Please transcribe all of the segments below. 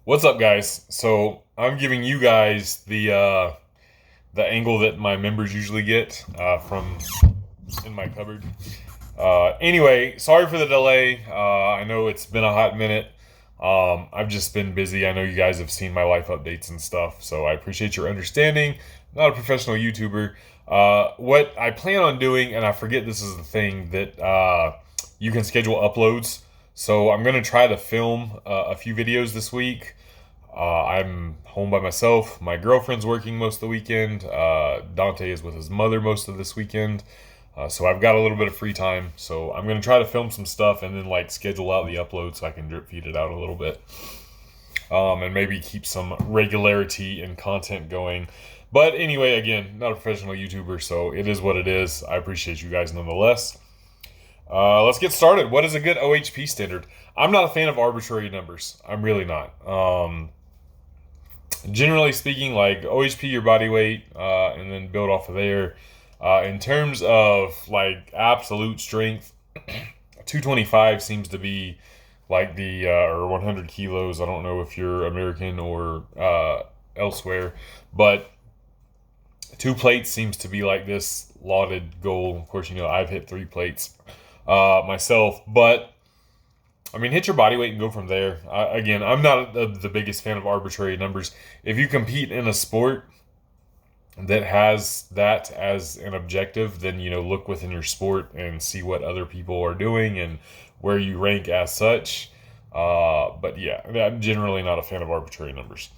What's up, guys? So I'm giving you guys the angle that my members usually get from in my cupboard. Anyway, sorry for the delay. I know it's been a hot minute. I've just been busy. I know you guys have seen my life updates and stuff, so I appreciate your understanding. I'm not a professional YouTuber. What I plan on doing, and I forget this is the thing that you can schedule uploads. So I'm gonna try to film a few videos this week. I'm home by myself. My girlfriend's working most of the weekend. Dante is with his mother most of this weekend. So I've got a little bit of free time. So I'm going to try to film some stuff and then like schedule out the upload so I can drip feed it out a little bit. And maybe keep some regularity and content going. But anyway, again, not a professional YouTuber, so it is what it is. I appreciate you guys nonetheless. Let's get started. What is a good OHP standard? I'm not a fan of arbitrary numbers. I'm really not. Generally speaking, like OHP your body weight, and then build off of there. In terms of like absolute strength, 225 seems to be like the or 100 kilos. I don't know if you're American or elsewhere, but two plates seems to be like this lauded goal. Of course, I've hit 3 plates myself, but I mean, hit your body weight and go from there. Again, I'm not the biggest fan of arbitrary numbers. If you compete in a sport that has that as an objective, then, look within your sport and see what other people are doing and where you rank as such. But yeah, I'm generally not a fan of arbitrary numbers.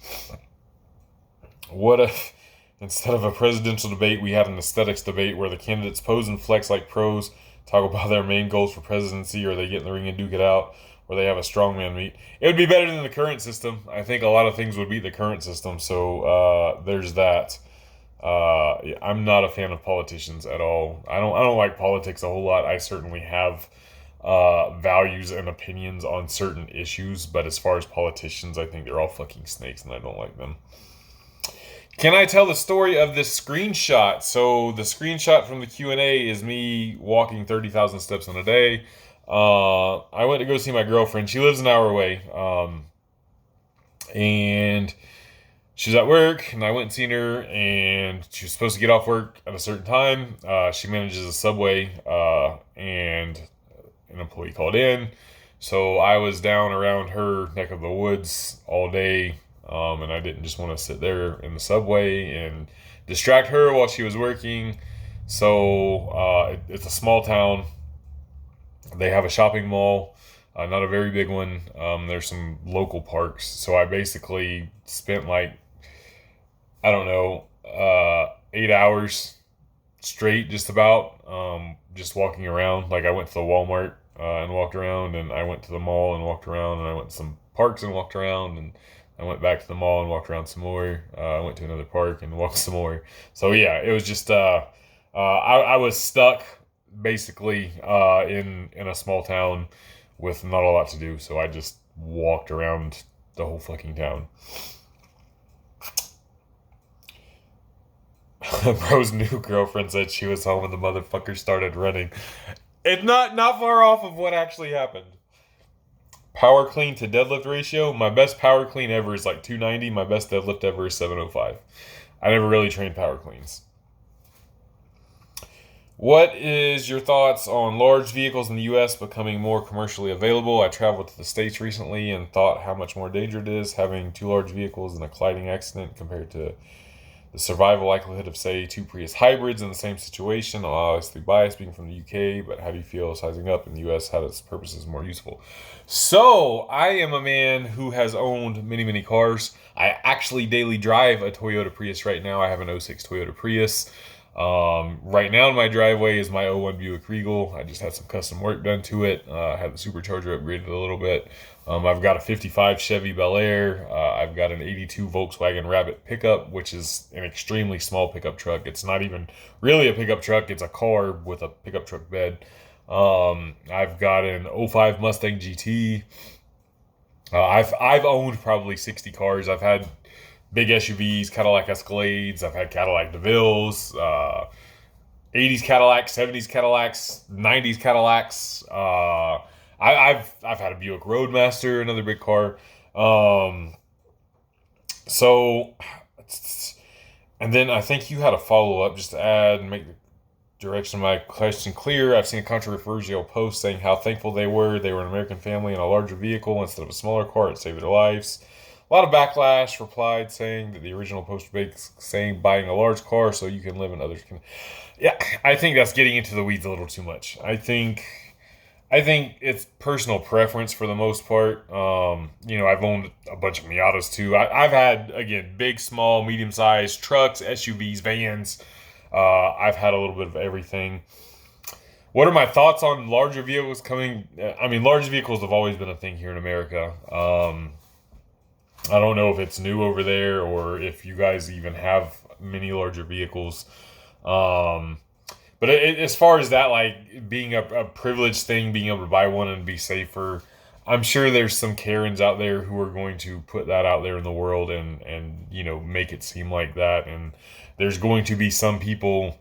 What if instead of a presidential debate, we had an aesthetics debate where the candidates pose and flex like pros, talk about their main goals for presidency, or they get in the ring and duke it out, or they have a strongman meet? It would be better than the current system. I think a lot of things would beat the current system. So there's that. I'm not a fan of politicians at all. I don't like politics a whole lot. I certainly have values and opinions on certain issues, but as far as politicians, I think they're all fucking snakes, and I don't like them. Can I tell the story of this screenshot? So the screenshot from the Q&A is me walking 30,000 steps in a day. I went to go see my girlfriend. She lives an hour away. And she's at work, and I went and seen her, and she was supposed to get off work at a certain time. She manages a Subway, and an employee called in. So I was down around her neck of the woods all day. And I didn't just want to sit there in the Subway and distract her while she was working. So it's a small town. They have a shopping mall, not a very big one. There's some local parks. So I basically spent like, I don't know, 8 hours straight just about, just walking around. Like I went to the Walmart and walked around, and I went to the mall and walked around, and I went to some parks and walked around, and I went back to the mall and walked around some more. I went to another park and walked some more. So yeah, it was just I was stuck basically in a small town with not a lot to do. So I just walked around the whole fucking town. Bro's new girlfriend said she was home and the motherfucker started running. It's not far off of what actually happened. Power clean to deadlift ratio. My best power clean ever is like 290. My best deadlift ever is 705. I never really trained power cleans. What is your thoughts on large vehicles in the U.S. becoming more commercially available? I traveled to the States recently and thought how much more danger it is having two large vehicles in a colliding accident compared to the survival likelihood of, say, two Prius hybrids in the same situation. I'm obviously biased being from the UK, but how do you feel sizing up in the US? How does purposes more useful? So, I am a man who has owned many, many cars. I actually daily drive a Toyota Prius right now. I have an '06 Toyota Prius. Right now in my driveway is my '01 Buick Regal. I just had some custom work done to it. I had the supercharger upgraded a little bit. I've got a 55 Chevy Bel Air. I've got an 82 Volkswagen Rabbit pickup, which is an extremely small pickup truck. It's not even really a pickup truck. It's a car with a pickup truck bed. I've got an '05 Mustang GT. I've owned probably 60 cars. I've had big SUVs, Cadillac Escalades. I've had Cadillac DeVilles, 80s Cadillacs, 70s Cadillacs, 90s Cadillacs. I've had a Buick Roadmaster, another big car. So, and then I think you had a follow up just to add and make the direction of my question clear. I've seen a controversial post saying how thankful they were. They were an American family in a larger vehicle instead of a smaller car. It saved their lives. A lot of backlash replied saying that the original post was saying buying a large car so you can live and others can. Yeah, I think that's getting into the weeds a little too much. I think it's personal preference for the most part. I've owned a bunch of Miatas too. I've had, again, big, small, medium-sized trucks, SUVs, vans. I've had a little bit of everything. What are my thoughts on larger vehicles coming? I mean, large vehicles have always been a thing here in America. I don't know if it's new over there or if you guys even have many larger vehicles. But as far as that, like being a privileged thing, being able to buy one and be safer, I'm sure there's some Karens out there who are going to put that out there in the world and make it seem like that. And there's going to be some people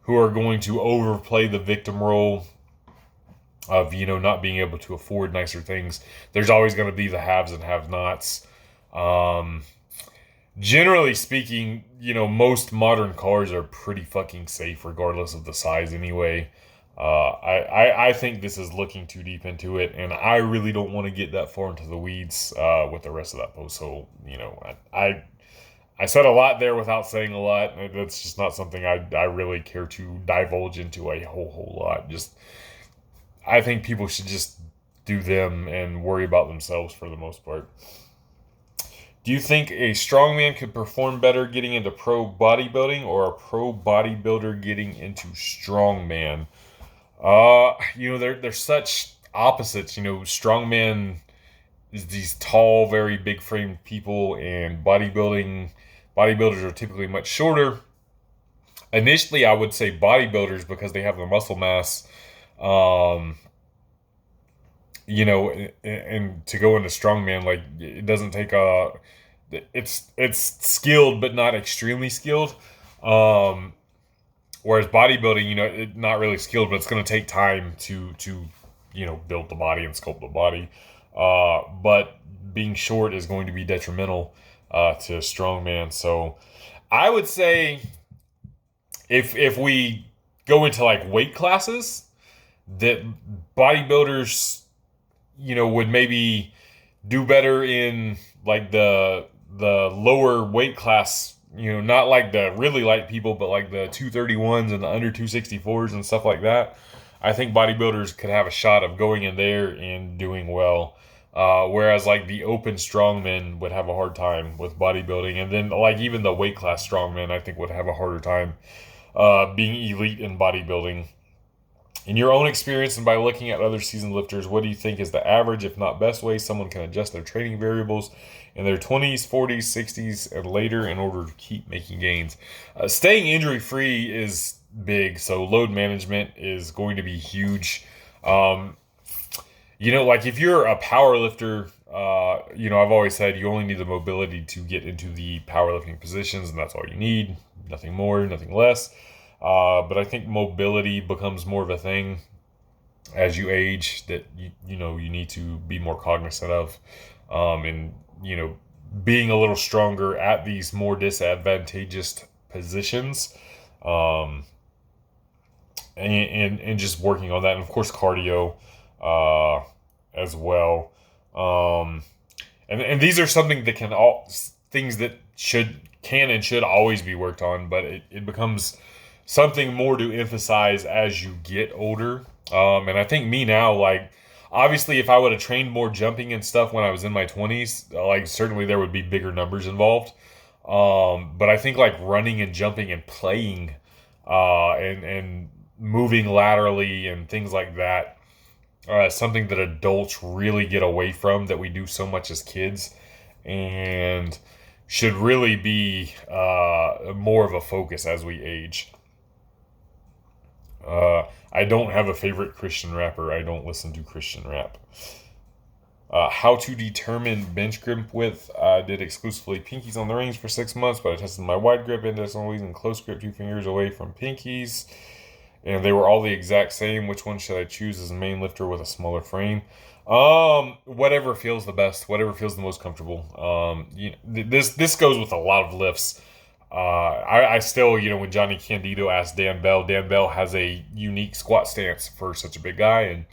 who are going to overplay the victim role of not being able to afford nicer things. There's always going to be the haves and have-nots. Generally speaking, most modern cars are pretty fucking safe regardless of the size anyway. I think this is looking too deep into it, and I really don't want to get that far into the weeds with the rest of that post. So, I said a lot there without saying a lot. That's just not something I really care to divulge into a whole lot. I think people should just do them and worry about themselves for the most part. Do you think a strongman could perform better getting into pro bodybuilding or a pro bodybuilder getting into strongman? They're such opposites. Strongman is these tall, very big framed people, and bodybuilders are typically much shorter. Initially, I would say bodybuilders because they have the muscle mass. And to go into strongman, like it doesn't take it's skilled but not extremely skilled. Whereas bodybuilding, not really skilled, but it's going to take time to build the body and sculpt the body. But being short is going to be detrimental to strongman. So I would say if we go into like weight classes, that bodybuilders would maybe do better in like the lower weight class, not like the really light people, but like the 231s and the under 264s and stuff like that. I think bodybuilders could have a shot of going in there and doing well. Whereas like the open strongmen would have a hard time with bodybuilding. And then like even the weight class strongmen, I think would have a harder time being elite in bodybuilding. In your own experience and by looking at other seasoned lifters, what do you think is the average, if not best way, someone can adjust their training variables in their 20s, 40s, 60s, and later in order to keep making gains? Staying injury-free is big, so load management is going to be huge. Like if you're a power lifter, I've always said you only need the mobility to get into the powerlifting positions, and that's all you need. Nothing more, nothing less. But I think mobility becomes more of a thing as you age that you need to be more cognizant of, and being a little stronger at these more disadvantageous positions, and just working on that, and of course cardio as well. And these are something that things that can and should always be worked on, but it becomes something more to emphasize as you get older. And I think me now, like, obviously if I would have trained more jumping and stuff when I was in my 20s, like certainly there would be bigger numbers involved. But I think like running and jumping and playing, and moving laterally and things like that, something that adults really get away from that we do so much as kids, and should really be more of a focus as we age. I don't have a favorite Christian rapper. I don't listen to Christian rap. How to determine bench grip width. I did exclusively pinkies on the rings for 6 months, but I tested my wide grip index only and close grip 2 fingers away from pinkies. and they were all the exact same. Which one should I choose as a main lifter with a smaller frame? Whatever feels the best, whatever feels the most comfortable. This goes with a lot of lifts. I still, when Johnny Candido asked Dan Bell has a unique squat stance for such a big guy, and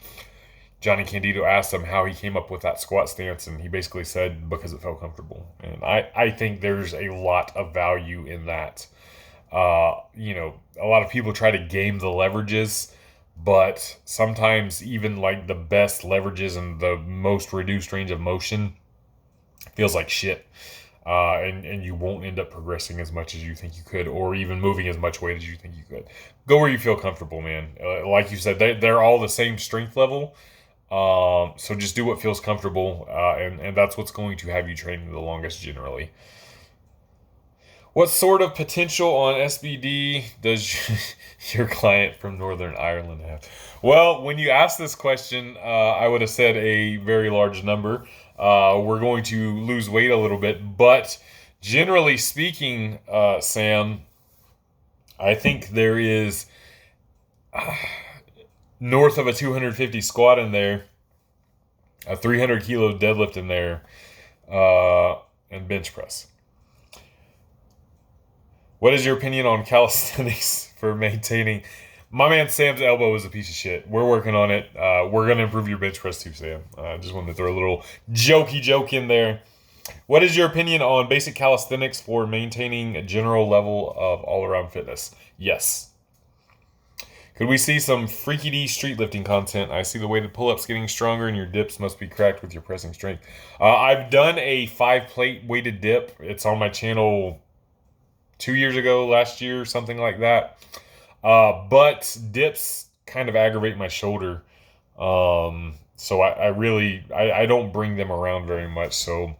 Johnny Candido asked him how he came up with that squat stance, and he basically said because it felt comfortable. And I think there's a lot of value in that. A lot of people try to game the leverages, but sometimes even like the best leverages and the most reduced range of motion feels like shit. And you won't end up progressing as much as you think you could, or even moving as much weight as you think you could. Go where you feel comfortable, man. Like you said, they're all the same strength level. So just do what feels comfortable, and that's what's going to have you training the longest generally. What sort of potential on SBD does your client from Northern Ireland have? Well, when you asked this question, I would have said a very large number. We're going to lose weight a little bit, but generally speaking, Sam, I think there is north of a 250 squat in there, a 300 kilo deadlift in there, and bench press. What is your opinion on calisthenics for maintaining? My man Sam's elbow is a piece of shit. We're working on it. We're going to improve your bench press too, Sam. I just wanted to throw a little jokey joke in there. What is your opinion on basic calisthenics for maintaining a general level of all-around fitness? Yes. Could we see some freaky D street lifting content? I see the weighted pull-ups getting stronger and your dips must be cracked with your pressing strength. I've done a 5-plate weighted dip. It's on my channel 2 years ago, last year, something like that. But dips kind of aggravate my shoulder. So I don't bring them around very much. So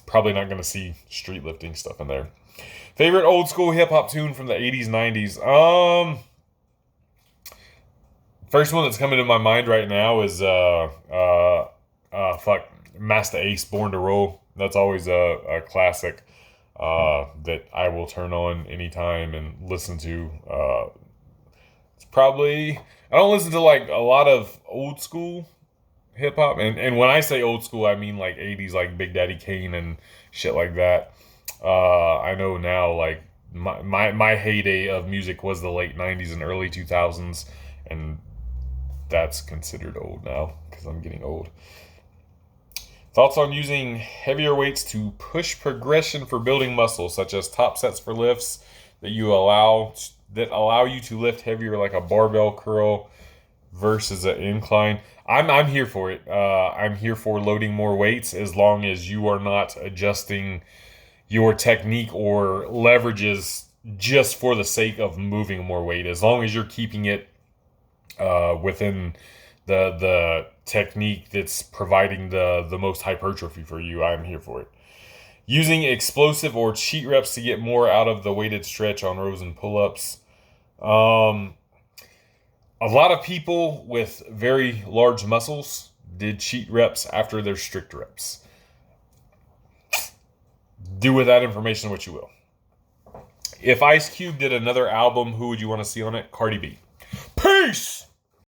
probably not going to see street lifting stuff in there. Favorite old school hip hop tune from the 80s, 90s? First one that's coming to my mind right now is Master Ace, Born to Roll. That's always a classic that I will turn on anytime and listen to. It's probably, I don't listen to like a lot of old school hip hop, and when I say old school, I mean like 80s, like Big Daddy Kane and shit like that. I know now, like my heyday of music was the late 90s and early 2000s, and that's considered old now because I'm getting old. Thoughts on using heavier weights to push progression for building muscle, such as top sets for lifts that allow you to lift heavier, like a barbell curl versus an incline. I'm here for it. I'm here for loading more weights as long as you are not adjusting your technique or leverages just for the sake of moving more weight. As long as you're keeping it within the technique that's providing the most hypertrophy for you, I'm here for it. Using explosive or cheat reps to get more out of the weighted stretch on rows and pull-ups. A lot of people with very large muscles did cheat reps after their strict reps. Do with that information what you will. If Ice Cube did another album, who would you want to see on it? Cardi B. Peace!